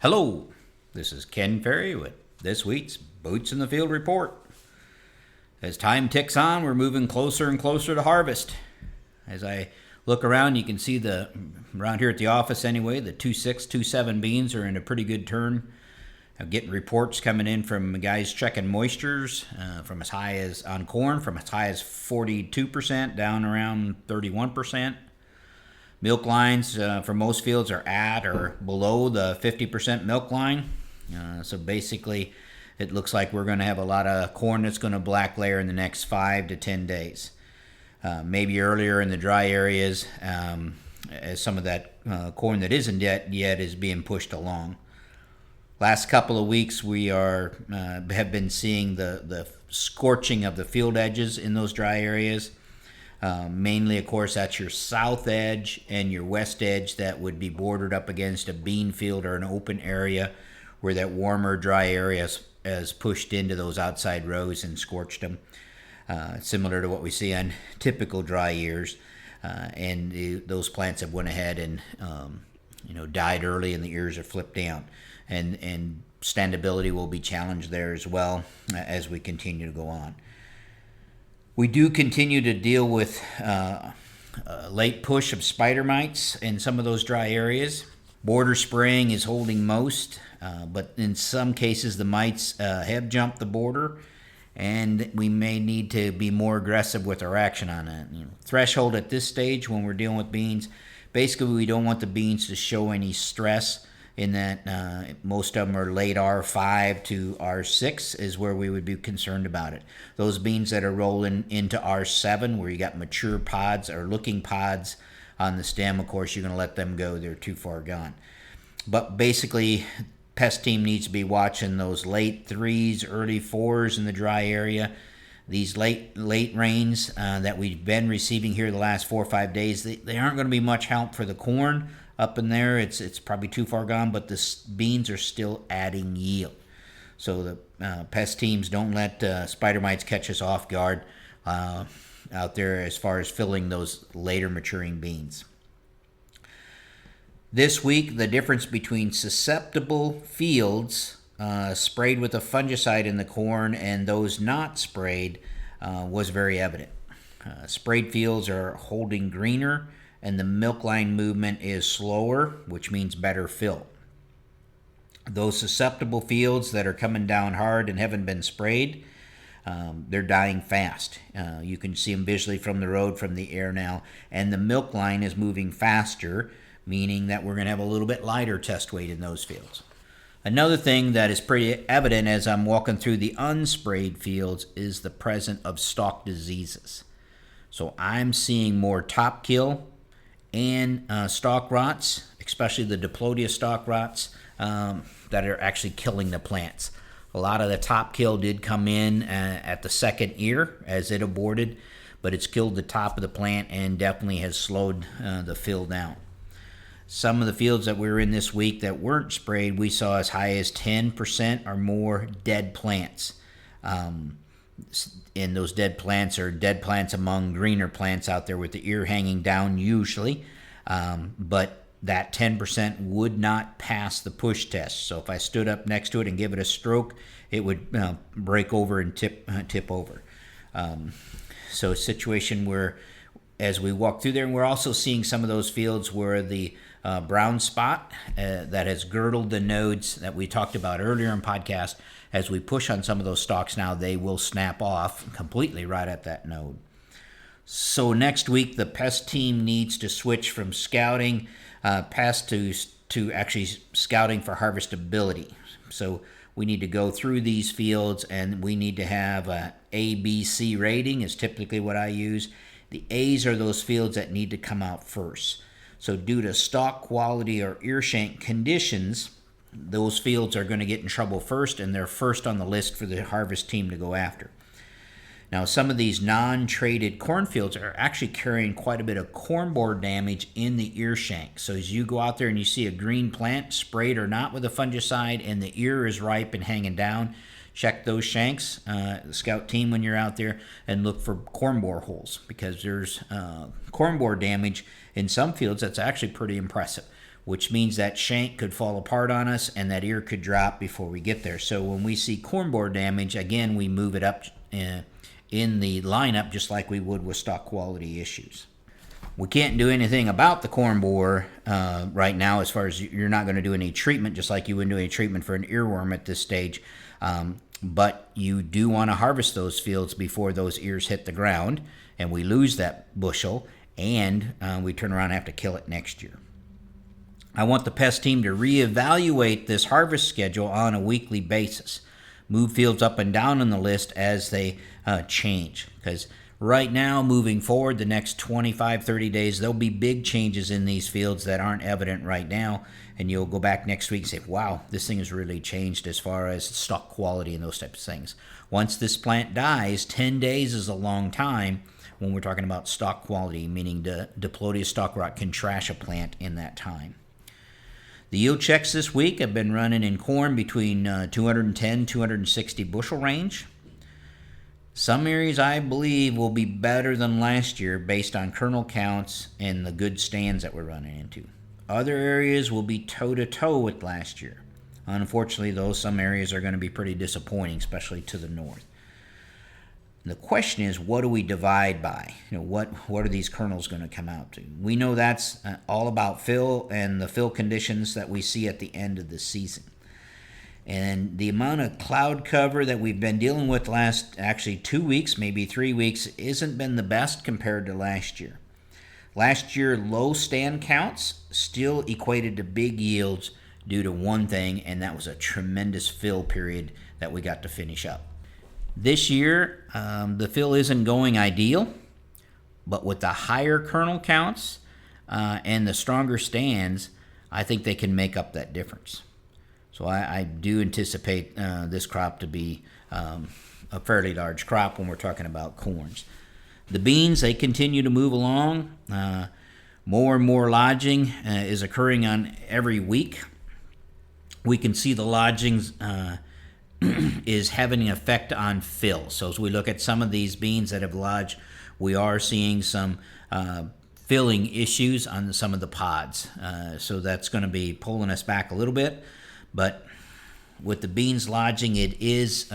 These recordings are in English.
Hello, this is Ken Ferry with this week's Boots in the Field report. As time ticks on, we're moving closer and closer to harvest. As I look around, you can see around here at the office anyway, the 2.6, 2.7 beans are in a pretty good turn. I'm getting reports coming in from guys checking moistures from as high as, on corn, from as high as 42% down around 31%. Milk lines for most fields are at or below the 50% milk line. So basically, it looks like we're going to have a lot of corn that's going to black layer in the next 5 to 10 days. Maybe earlier in the dry areas, as some of that corn that isn't yet is being pushed along. Last couple of weeks, we have been seeing the scorching of the field edges in those dry areas. Mainly, of course, that's your south edge and your west edge that would be bordered up against a bean field or an open area where that warmer, dry area has pushed into those outside rows and scorched them. Similar to what we see on typical dry years. Those plants have went ahead and died early, and the ears are flipped down. And standability will be challenged there as well as we continue to go on. We do continue to deal with a late push of spider mites in some of those dry areas. Border spraying is holding most, but in some cases the mites have jumped the border, and we may need to be more aggressive with our action on that. Threshold at this stage when we're dealing with beans, basically we don't want the beans to show any stress in that most of them are late R5 to R6 is where we would be concerned about it. Those beans that are rolling into R7 where you got mature pods or looking pods on the stem, of course, you're going to let them go. They're too far gone. But basically, pest team needs to be watching those late 3s, early 4s in the dry area. These late rains that we've been receiving here the last 4 or 5 days, they aren't going to be much help for the corn. Up in there, it's probably too far gone, but the beans are still adding yield. So the pest teams don't let spider mites catch us off guard out there as far as filling those later maturing beans. This week, the difference between susceptible fields sprayed with a fungicide in the corn and those not sprayed was very evident. Sprayed fields are holding greener, and the milk line movement is slower, which means better fill. Those susceptible fields that are coming down hard and haven't been sprayed, they're dying fast. You can see them visually from the road, from the air now, and the milk line is moving faster, meaning that we're going to have a little bit lighter test weight in those fields. Another thing that is pretty evident as I'm walking through the unsprayed fields is the presence of stalk diseases. So I'm seeing more top kill and stalk rots, especially the diplodia stalk rots that are actually killing the plants. A lot of the top kill did come in at the second ear as it aborted, but it's killed the top of the plant and definitely has slowed the fill down. Some of the fields that we were in this week that weren't sprayed, we saw as high as 10% or more dead plants. And those dead plants are dead plants among greener plants out there with the ear hanging down usually. But that 10% would not pass the push test. So if I stood up next to it and give it a stroke, it would break over and tip over. So a situation where as we walk through there, and we're also seeing some of those fields where the brown spot that has girdled the nodes that we talked about earlier in podcast, as we push on some of those stalks now, they will snap off completely right at that node. So next week, the pest team needs to switch from scouting pest to actually scouting for harvestability. So we need to go through these fields, and we need to have a A, B, C rating is typically what I use. The A's are those fields that need to come out first. So due to stalk quality or ear shank conditions, those fields are going to get in trouble first, and they're first on the list for the harvest team to go after. Now, some of these non-traded cornfields are actually carrying quite a bit of corn borer damage in the ear shank. So as you go out there and you see a green plant sprayed or not with a fungicide and the ear is ripe and hanging down, check those shanks, the scout team, when you're out there, and look for corn borer holes, because there's corn borer damage in some fields that's actually pretty impressive. which means that shank could fall apart on us and that ear could drop before we get there. So when we see corn borer damage, again, we move it up in the lineup just like we would with stock quality issues. We can't do anything about the corn borer right now, as far as you're not going to do any treatment, just like you wouldn't do any treatment for an earworm at this stage. But you do want to harvest those fields before those ears hit the ground and we lose that bushel, and we turn around and have to kill it next year. I want the pest team to reevaluate this harvest schedule on a weekly basis. Move fields up and down on the list as they change, because right now, moving forward, the next 25, 30 days, there'll be big changes in these fields that aren't evident right now, and you'll go back next week and say, wow, this thing has really changed as far as stock quality and those types of things. Once this plant dies, 10 days is a long time when we're talking about stock quality, meaning the Diplodocus stalk rot can trash a plant in that time. The yield checks this week have been running in corn between 210, 260 bushel range. Some areas, I believe, will be better than last year based on kernel counts and the good stands that we're running into. Other areas will be toe-to-toe with last year. Unfortunately, though, some areas are going to be pretty disappointing, especially to the north. The question is, what do we divide by? What are these kernels going to come out to? We know that's all about fill and the fill conditions that we see at the end of the season. And the amount of cloud cover that we've been dealing with last actually 2 weeks, maybe 3 weeks, isn't been the best compared to last year. Last year, low stand counts still equated to big yields due to one thing, and that was a tremendous fill period that we got to finish up. This year, the fill isn't going ideal, but with the higher kernel counts and the stronger stands, I think they can make up that difference. So I do anticipate this crop to be a fairly large crop when we're talking about corns. The beans, they continue to move along. More and more lodging is occurring on every week. We can see the lodgings is having an effect on fill. So as we look at some of these beans that have lodged, we are seeing some filling issues on some of the pods. So that's going to be pulling us back a little bit. But with the beans lodging, it is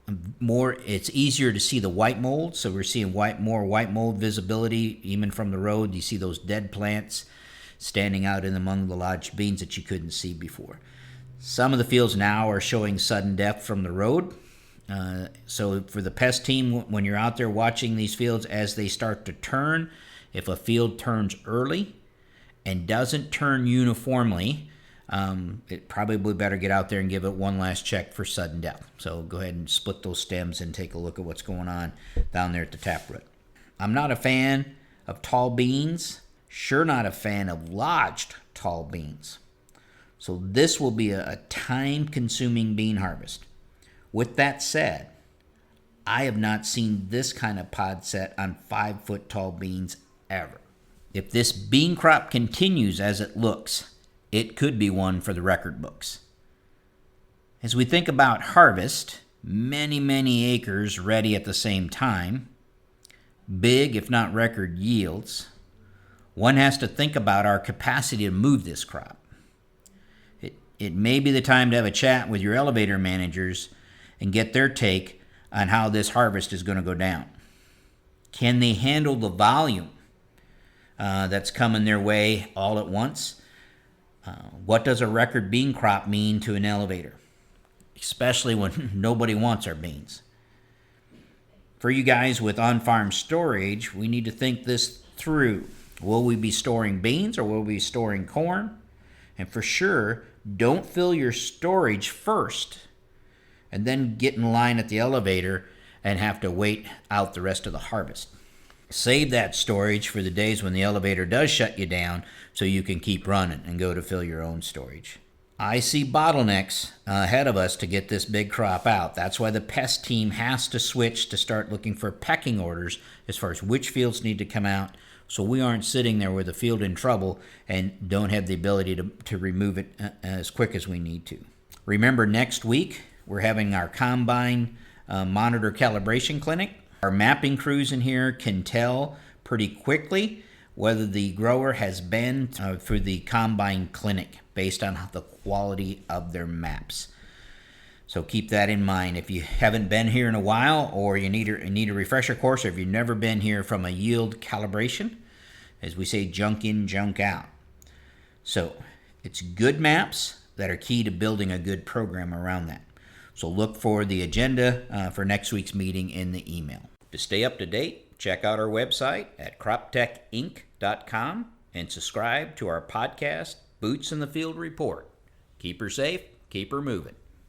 it's easier to see the white mold. So we're seeing more white mold visibility even from the road. You see those dead plants standing out in among the lodged beans that you couldn't see before. Some of the fields now are showing sudden death from the road. So for the pest team, when you're out there watching these fields as they start to turn, if a field turns early and doesn't turn uniformly, it probably better get out there and give it one last check for sudden death. So go ahead and split those stems and take a look at what's going on down there at the taproot. I'm not a fan of tall beans, sure not a fan of lodged tall beans. So this will be a time-consuming bean harvest. With that said, I have not seen this kind of pod set on 5-foot tall beans ever. If this bean crop continues as it looks, it could be one for the record books. As we think about harvest, many acres ready at the same time, big if not record yields, one has to think about our capacity to move this crop. It may be the time to have a chat with your elevator managers and get their take on how this harvest is going to go down. Can they handle the volume that's coming their way all at once? What does a record bean crop mean to an elevator, especially when nobody wants our beans? For you guys with on-farm storage, we need to think this through. Will we be storing beans or will we be storing corn? And for sure, don't fill your storage first and then get in line at the elevator and have to wait out the rest of the harvest. Save that storage for the days when the elevator does shut you down so you can keep running and go to fill your own storage. I see bottlenecks ahead of us to get this big crop out. That's why the pest team has to switch to start looking for pecking orders as far as which fields need to come out, so we aren't sitting there with a field in trouble and don't have the ability to remove it as quick as we need to. Remember, next week we're having our combine monitor calibration clinic. Our mapping crews in here can tell pretty quickly whether the grower has been through the combine clinic based on the quality of their maps. So keep that in mind. If you haven't been here in a while, or you need a refresher course, or if you've never been here from a yield calibration, as we say, junk in, junk out. So it's good maps that are key to building a good program around that. So look for the agenda for next week's meeting in the email. To stay up to date, check out our website at croptechinc.com and subscribe to our podcast, Boots in the Field Report. Keep her safe, keep her moving.